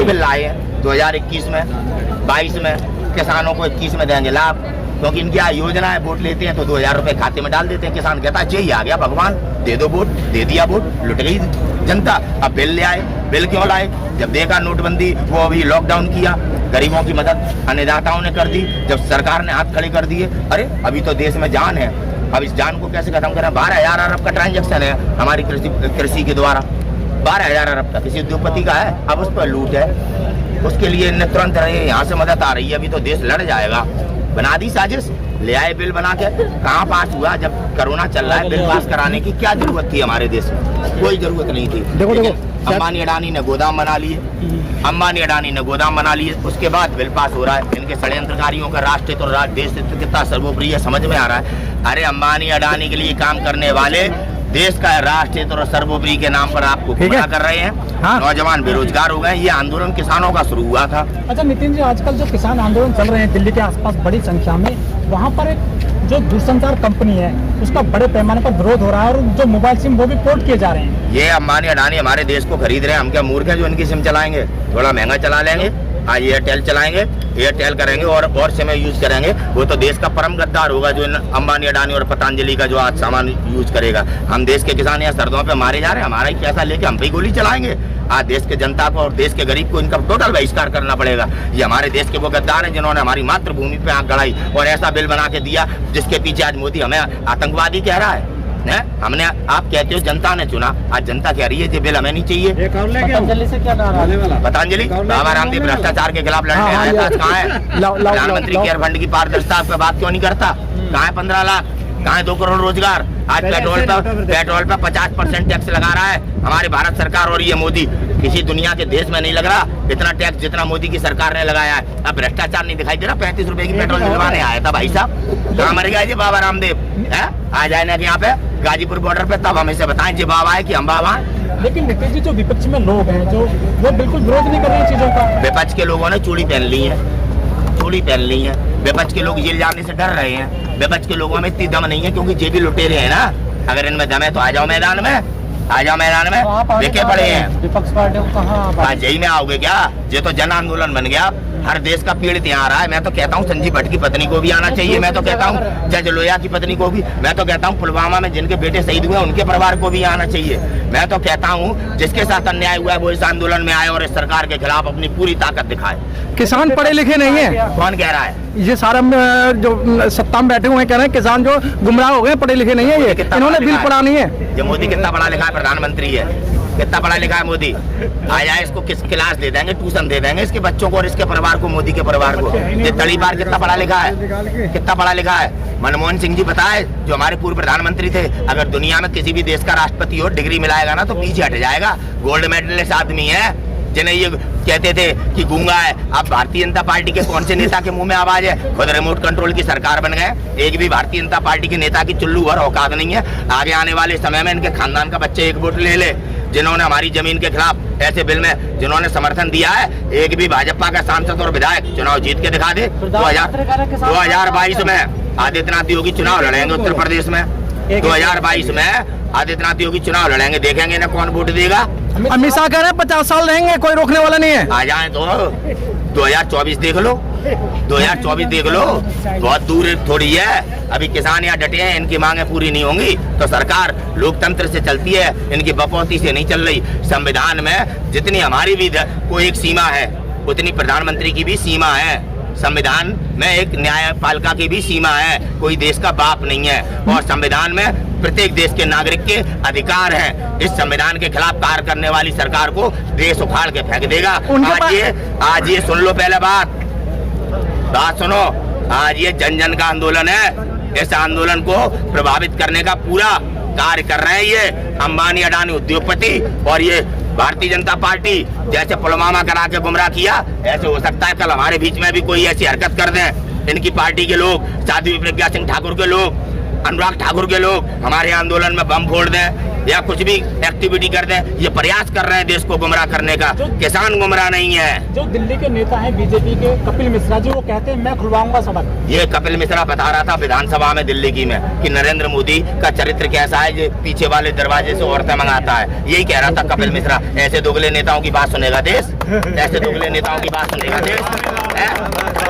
से बिल लाए हैं 2021 में, 22 में, किसानों को 21 में देंगे लाभ, क्योंकि इनकी योजना है, वोट लेते हैं तो 2000 रुपए खाते में डाल देते हैं। किसान कहता है यही आ गया भगवान, दे दो वोट, दे दिया वोट, लुट गई जनता। अब बिल ले आए, बिल क्यों लाए? जब देखा नोटबंदी, वो अभी लॉकडाउन किया, गरीबों की मदद अन्नदाताओं ने कर दी, जब सरकार ने हाथ खड़े कर दिए, अरे अभी तो देश में जान है, अब इस जान को कैसे खत्म करें? 12,000 अरब का ट्रांजेक्शन है हमारी कृषि के द्वारा, 12,000 अरब का किसी उद्योगपति का है, अब उस पर लूट है। उसके लिए तुरंत यहाँ से मदद आ रही है, अभी तो देश लड़ जाएगा। बना दी साजिश, ले आए बिल बना के, कहाँ पास हुआ? जब कोरोना चल रहा है, बिल पास कराने की क्या जरूरत थी? हमारे देश में कोई जरूरत नहीं थी। देखो अंबानी अडानी ने गोदाम बना लिए, अंबानी अडानी ने गोदाम बना लिए, उसके बाद बिल पास हो रहा है। इनके षड्यंत्रकारियों का राष्ट्र और देश कितना सर्वोपरि है समझ में आ रहा है। अरे अंबानी अडानी के लिए काम करने वाले देश का राष्ट्र और सर्वोपरि के नाम पर आपको गुमराह कर रहे हैं। हाँ। नौजवान बेरोजगार हो गए। ये आंदोलन किसानों का शुरू हुआ था। अच्छा नितिन जी, आजकल जो किसान आंदोलन चल रहे हैं दिल्ली के आसपास बड़ी संख्या में, वहाँ पर एक जो दूरसंचार कंपनी है उसका बड़े पैमाने पर विरोध हो रहा है और जो मोबाइल सिम वो भी पोर्ट किए जा रहे हैं। ये अंबानी अडानी हमारे देश को खरीद रहे हैं, हम क्या मूर्ख हैं जो इनकी सिम चलाएंगे? थोड़ा महंगा चला लेंगे, आज एयरटेल चलाएंगे, एयरटेल करेंगे और सिम यूज करेंगे। वो तो देश का परम गद्दार होगा जो अंबानी अडानी और पतंजलि का जो आज सामान यूज करेगा। हम देश के किसान यहाँ सर्दों पे मारे जा रहे हैं, हमारा ही पैसा लेके हम पे गोली चलाएंगे। आज देश के जनता को और देश के गरीब को इनका टोटल बहिष्कार करना पड़ेगा। ये हमारे देश के वो गद्दार हैं जिन्होंने हमारी मातृभूमि पे आंख गड़ाई और ऐसा बिल बना के दिया जिसके पीछे आज मोदी हमें आतंकवादी कह रहा है। हमने, आप कहते हो जनता ने चुना, आज जनता कह रही है ये बिल हमें नहीं चाहिए। पतंजलि से क्या कहा? पतंजलि बाबा रामदेव भ्रष्टाचार के खिलाफ लड़ने आया था, आज कहाँ है? प्रधानमंत्री केयर फंड की पारदर्शिता पे बात क्यों नहीं करता? कहाँ है 15 लाख? कहाँ है 2 करोड़ रोजगार? आज पेट्रोल पे 50% टैक्स लगा रहा है हमारी भारत सरकार और ये मोदी। किसी दुनिया के देश में नहीं लग रहा इतना टैक्स जितना मोदी की सरकार ने लगाया है। अब भ्रष्टाचार नहीं दिखाई दे रहा। 35 रुपए की पेट्रोल दिलवाने आया था भाई साहब, कहाँ मर गया जी बाबा रामदेव? आ जाए ना यहाँ पे गाजीपुर बॉर्डर पे, तब हमें से बताएं जी बाबा है कि हम बाबा है। लेकिन नितिन जी, जो विपक्ष में लोग हैं जो वो बिल्कुल विरोध नहीं कर रहे हैं चीजों का। विपक्ष के लोगों ने चूड़ी पहन ली है, चूड़ी पहन ली है। विपक्ष के लोग जेल जाने से डर रहे हैं। विपक्ष के लोगों में इतनी दम नहीं है क्योंकि जेबी लुटेरे हैं ना। अगर इनमें दम है तो आ जाओ मैदान में, आ जाओ मैदान में, देखे पड़े हैं। विपक्ष पार्टी कहाँ जय में आओगे क्या? ये तो जन आंदोलन बन गया। हर देश का पीड़ित यहाँ आ रहा है। मैं तो कहता हूँ संजीव भट्ट की पत्नी को भी आना चाहिए। मैं तो कहता हूँ जज लोहिया की पत्नी को भी। मैं तो कहता हूँ पुलवामा में जिनके बेटे शहीद हुए उनके परिवार को भी आना चाहिए। मैं तो कहता हूँ जिसके साथ अन्याय हुआ है वो इस आंदोलन में आए और इस सरकार के खिलाफ अपनी पूरी ताकत दिखाए। किसान पढ़े लिखे नहीं है, कौन कह रहा है? ये सारा जो सत्ता में बैठे हुए हैं कह रहे हैं किसान जो गुमराह हो गए, पढ़े लिखे नहीं है। ये इन्होंने बिल पढ़ा नहीं है। ये मोदी कितना पढ़ा लिखा है? प्रधानमंत्री है, कितना पढ़ा लिखा है मोदी? आ जाए इसको किस क्लास दे देंगे, ट्यूशन दे देंगे इसके बच्चों को और इसके परिवार को, मोदी के परिवार को। ये तड़ीपार कितना पढ़ा लिखा है? कितना पढ़ा लिखा है? मनमोहन सिंह जी बताए जो हमारे पूर्व प्रधानमंत्री थे, अगर दुनिया में किसी भी देश का राष्ट्रपति हो डिग्री मिलाएगा ना तो पीछे हट जाएगा। गोल्ड मेडलिस्ट आदमी है जिन्हें ये कहते थे कि गूंगा है। अब भारतीय जनता पार्टी के कौन से नेता के मुंह में आवाज है? खुद रिमोट कंट्रोल की सरकार बन गए। एक भी भारतीय जनता पार्टी के नेता की चुल्लू भर औकात नहीं है। आगे आने वाले समय में इनके खानदान का बच्चे एक वोट ले ले जिन्होंने हमारी जमीन के खिलाफ ऐसे बिल में जिन्होंने समर्थन दिया है। एक भी भाजपा का सांसद और विधायक चुनाव जीत के दिखा दे। 2022 में आदित्यनाथ योगी चुनाव लड़ेंगे उत्तर प्रदेश में। 2022 में आदित्यनाथ योगी चुनाव लड़ेंगे, देखेंगे ना कौन वोट देगा। अमित शाह कह रहे हैं 50 साल रहेंगे, कोई रोकने वाला नहीं है। आ जाए तो 2024 देख लो, 2024 देख लो, बहुत दूर थोड़ी है। अभी किसान यहाँ डटे हैं, इनकी मांगे पूरी नहीं होंगी तो सरकार लोकतंत्र से चलती है, इनकी बपौती से नहीं चल रही। संविधान में जितनी हमारी भी कोई एक सीमा है उतनी प्रधानमंत्री की भी सीमा है। संविधान में एक न्यायपालिका की भी सीमा है। कोई देश का बाप नहीं है और संविधान में प्रत्येक देश के नागरिक के अधिकार हैं। इस संविधान के खिलाफ कार्य करने वाली सरकार को देश उखाड़ के फेंक देगा। आज ये सुन लो, पहले बात सुनो। आज ये जन जन का आंदोलन है। इस आंदोलन को प्रभावित करने का पूरा कार्य कर रहे हैं ये अंबानी अडानी उद्योगपति और ये भारतीय जनता पार्टी। जैसे पुलवामा करा के गुमराह किया, ऐसे हो सकता है कल हमारे बीच में भी कोई ऐसी हरकत कर दें। इनकी पार्टी के लोग, साध्वी प्रज्ञा सिंह ठाकुर के लोग, अनुराग ठाकुर के लोग हमारे आंदोलन में बम फोड़ दें। या कुछ भी एक्टिविटी कर दें, ये प्रयास कर रहे हैं देश को गुमराह करने का। किसान गुमराह नहीं है। जो दिल्ली के नेता हैं बीजेपी के कपिल मिश्रा जी, वो कहते हैं मैं खुलवाऊंगा सड़क। ये कपिल मिश्रा बता रहा था विधानसभा में दिल्ली की में कि नरेंद्र मोदी का चरित्र कैसा है, जो पीछे वाले दरवाजे से औरतें मंगाता है। यही कह रहा था कपिल मिश्रा। ऐसे दोगले नेताओं की बात सुनेगा देश? ऐसे दोगले नेताओं की बात सुनेगा देश?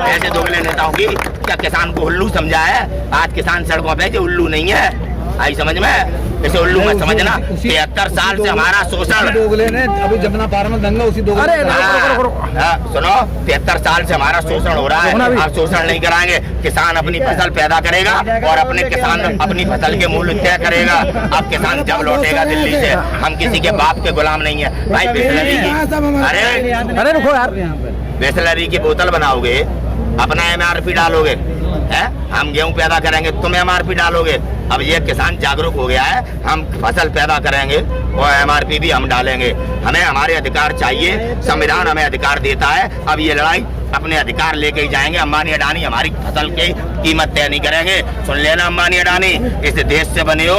ऐसे दोगले नेताओं की क्या किसान को उल्लू समझा है? आज किसान सड़कों पे जो उल्लू नहीं है, आई समझ में? इसे उल्लू मत समझना। 73 साल से हमारा शोषण, दोगले ने अभी जमुना पार में दंगा उसी दोगले। अरे सुनो, 73 साल से हमारा शोषण हो रहा है। आप शोषण नहीं कराएंगे। किसान अपनी फसल पैदा करेगा और अपने किसान अपनी फसल के मूल्य तय करेगा। अब किसान जब लौटेगा दिल्ली से, हम किसी के बाप के गुलाम नहीं है भाई। बिस्लरी की अरे रुको यार, बिस्लरी की बोतल बनाओगे, अपना MRP डालोगे, है? हम गेहूं पैदा करेंगे, तुम MRP डालोगे। अब ये किसान जागरूक हो गया है, हम फसल पैदा करेंगे और MRP भी हम डालेंगे। हमें हमारे अधिकार चाहिए, संविधान हमें अधिकार देता है। अब ये लड़ाई अपने अधिकार लेके ही जाएंगे। अंबानी अडानी हमारी फसल की कीमत तय नहीं करेंगे। सुन लेना अंबानी अडानी, इस देश से बने हो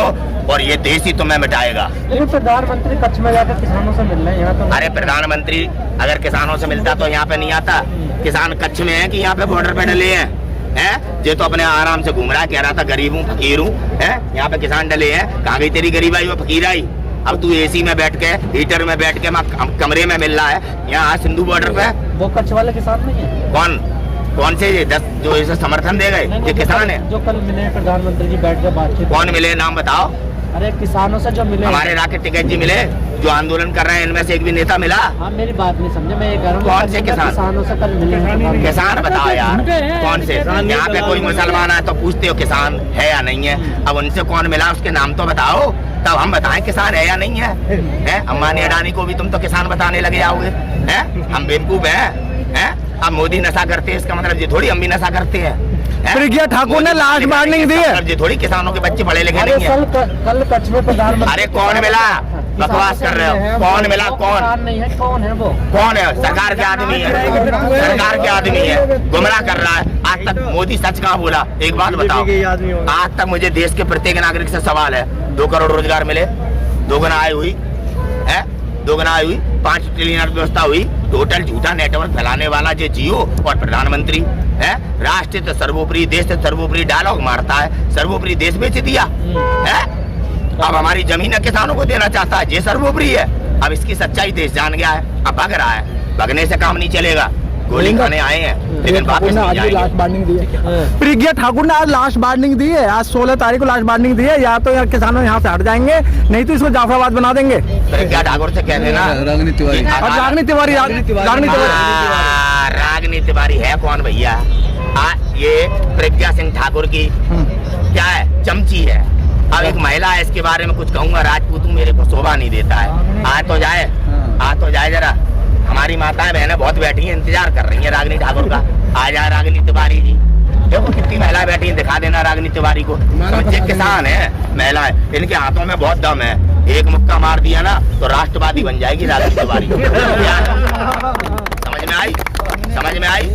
और ये देश ही तुम्हें मिटाएगा। लेकिन प्रधानमंत्री कच्छ में जाकर किसानों से मिल रहे हैं यहाँ तो। अरे प्रधानमंत्री अगर किसानों से मिलता तो यहाँ पे नहीं आता। किसान कच्छ में है कि यहाँ पे बॉर्डर पे डले हैं? ये तो अपने आराम से घूम रहा है, कह रहा था गरीब हूँ फकीर हूँ। यहाँ पे किसान डले हैं। कहाँ गई तेरी गरीबाई वो फकीर आई? अब तू AC में बैठ के, हीटर में बैठ के कमरे में मिल रहा है। यहाँ सिंधु बॉर्डर पे वो कच्छ वाले किसान नहीं है। कौन से ये 10 जो इसे समर्थन दे गए ये किसान है? जो कल मिले प्रधानमंत्री जी बैठ कर बातचीत। कौन मिले, नाम बताओ। अरे किसानों से जो मिले, हमारे राकेश टिकैत जी मिले, जो आंदोलन कर रहे हैं इनमें से एक भी नेता मिला? हाँ, मेरी बात नहीं समझे, मैं ये कह रहा हूँ कौन से किसान? किसानों से कल मिले हैं। किसान बताओ यार, कौन से? यहाँ पे कोई मुसलमान है तो पूछते हो किसान है या नहीं है। अब उनसे कौन मिला उसके नाम तो बताओ, तब हम बताएं किसान है या नहीं है। अंबानी अडानी को भी तुम तो किसान बताने लगे आओगे। हम बेवकूफ हैं? अब मोदी नशा करते हैं इसका मतलब ये थोड़ी हम भी नशा करते हैं। प्रज्ञा ठाकुर ने लास्ट वार्निंग दी है। ये थोड़ी किसानों के बच्चे पढ़े लिखे नहीं है। कल कच्छ में प्रधानमंत्री। अरे कौन मिला? बकवास कर रहे हो। कौन मिला? कौन नहीं है? कौन है वो? कौन है? सरकार के आदमी है। सरकार के आदमी है, गुमराह कर रहा है। आज तक मोदी सच कहाँ बोला? एक बात बताओ, आज तक मुझे देश के प्रत्येक नागरिक से सवाल है, 2 करोड़ रोजगार मिले, दोगुना आय हुई है, दोगुना आय हुई, 5 ट्रिलियन अर्थव्यवस्था हुई। टोटल झूठा नेटवर्क फैलाने वाला जो जियो और प्रधानमंत्री है। राष्ट्र तो सर्वोपरि, देश से सर्वोपरि डायलॉग मारता है, सर्वोपरि देश बेच दिया है। अब हमारी जमीन किसानों को देना चाहता है, ये सर्वोपरि है। अब इसकी सच्चाई देश जान गया है, अब भाग रहा है। भगने से काम नहीं चलेगा। गोली खाने आए हैं लेकिन वापस नहीं जाएंगे। लास्ट वार्निंग दी है प्रज्ञा ठाकुर ने, आज लास्ट वार्निंग दी है। आज 16 तारीख को लास्ट वार्निंग दी है। या तो यार किसानों यहाँ से हट जाएंगे, नहीं तो इसको जाफराबाद बना देंगे। प्रज्ञा ठाकुर से कह देना। रागनी तिवारी रागनी तिवारी है कौन भैया? ये प्रज्ञा सिंह ठाकुर की क्या है? चमची है। अब एक महिला है, इसके बारे में कुछ कहूंगा, राजपूत मेरे को शोभा नहीं देता है। आ तो जाए जरा। हमारी माताएं बहनें बहुत बैठी हैं, इंतजार कर रही हैं रागनी ठाकुर का। आ जाए रागनी तिवारी जी। देखो कितनी महिलाएं बैठी हैं, दिखा देना रागनी तिवारी को। समझे, किसान है, महिलाएं, इनके हाथों में बहुत दम है। एक मुक्का मार दिया ना तो राष्ट्रवादी बन जाएगी रागनी तिवारी। समझ में आई?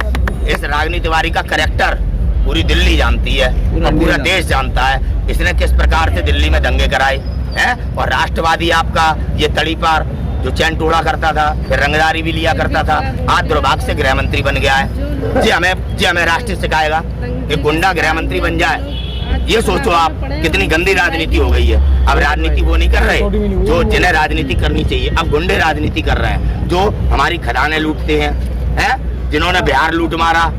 इस रागनी तिवारी का कैरेक्टर पूरी दिल्ली जानती है और पूरा देश जानता है। इसने किस प्रकार से दिल्ली में दंगे कराए हैं। और राष्ट्रवादी आपका ये तड़ी पार जो चैन टोड़ा करता था, फिर रंगदारी भी लिया करता था, आज दुर्भाग्य से गृह मंत्री बन गया है। जी हमें राष्ट्र सिखाएगा, एक गुंडा गृह मंत्री बन जाए। ये सोचो आप, कितनी गंदी राजनीति हो गई है। अब राजनीति वो नहीं कर रहे जो जिन्हें राजनीति करनी चाहिए, अब गुंडे राजनीति कर रहे हैं जो हमारी खदानें लूटते हैं, जिन्होंने बिहार लूट मारा,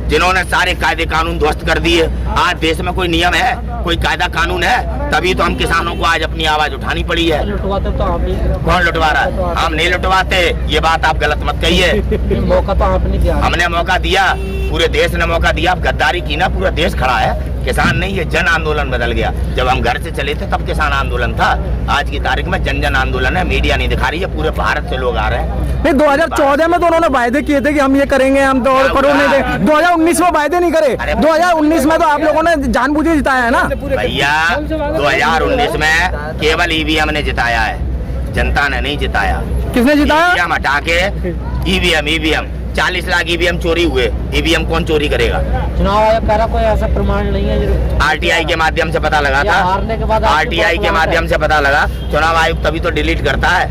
जिन्होंने सारे कायदे कानून ध्वस्त कर दिए। आज देश में कोई नियम है, कोई कायदा कानून है? तभी तो हम किसानों को आज अपनी आवाज उठानी पड़ी है। लुटवाते तो आप ही। कौन लुटवा रहा है? हम नहीं लुटवाते, ये बात आप गलत मत कहिए। मौका तो आपने दिया। हमने मौका दिया, पूरे देश ने मौका दिया। अब गद्दारी की ना, पूरा देश खड़ा है। किसान नहीं, ये जन आंदोलन बदल गया। जब हम घर से चले थे तब किसान आंदोलन था, आज की तारीख में जन आंदोलन है। मीडिया नहीं दिखा रही है, पूरे भारत से लोग आ रहे हैं। नहीं, 2014 में तो उन्होंने वायदे किए थे कि हम ये करेंगे, हम तो करोड़ नहीं देंगे। 2019 में वायदे नहीं करे। 2019 में तो आप लोगों ने जानबूझे जिताया है ना भैया। 2019 में केवल EVM ने जिताया है, जनता ने नहीं जिताया। किसने जिताया? EVM हटा के EVM 40 लाख ईवीएम चोरी हुए, ईवीएम कौन चोरी करेगा? चुनाव आयोग कह रहा कोई ऐसा प्रमाण नहीं है जो आरटीआई के माध्यम से पता लगा या था, हारने के बाद आपको आरटीआई के बहुत माध्यम से पता लगा। चुनाव आयोग तभी तो डिलीट करता है,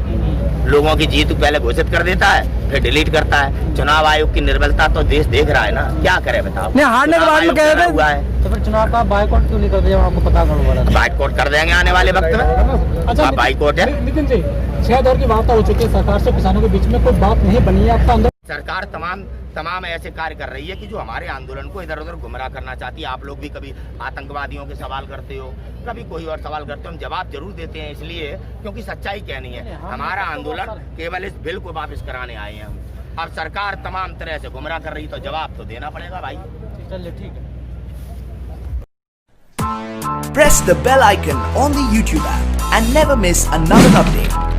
लोगों की जीत पहले घोषित कर देता है फिर डिलीट करता है। चुनाव आयोग की निर्बलता तो देश देख रहा है ना, क्या करे बताओ। नहीं, हारने के बाद में कह रहे थे हुआ है तो फिर चुनाव का बाइकआउट क्यों नहीं करते जब आपको पता कौन हो रहा है? बाइकआउट कर देंगे आने वाले वक्त में। अच्छा बाइकआउट है। नितिन जी, 6 दौर की वार्ता हो चुकी है सरकार से, किसानों के बीच में कोई बात नहीं बनी है आपका अंदर? सरकार तमाम ऐसे कार्य कर रही है कि जो हमारे आंदोलन को इधर उधर गुमराह करना चाहती है। आप लोग भी कभी आतंकवादियों के सवाल करते हो, कभी कोई और सवाल करते हो, हम जवाब जरूर देते हैं इसलिए क्योंकि सच्चाई कहनी है। हमारा आंदोलन केवल इस बिल को वापस कराने आए हैं हम। अब सरकार तमाम तरह से गुमराह कर रही तो जवाब तो देना पड़ेगा भाई। चलिए ठीक है। Press the bell icon on the YouTube app and never miss another update.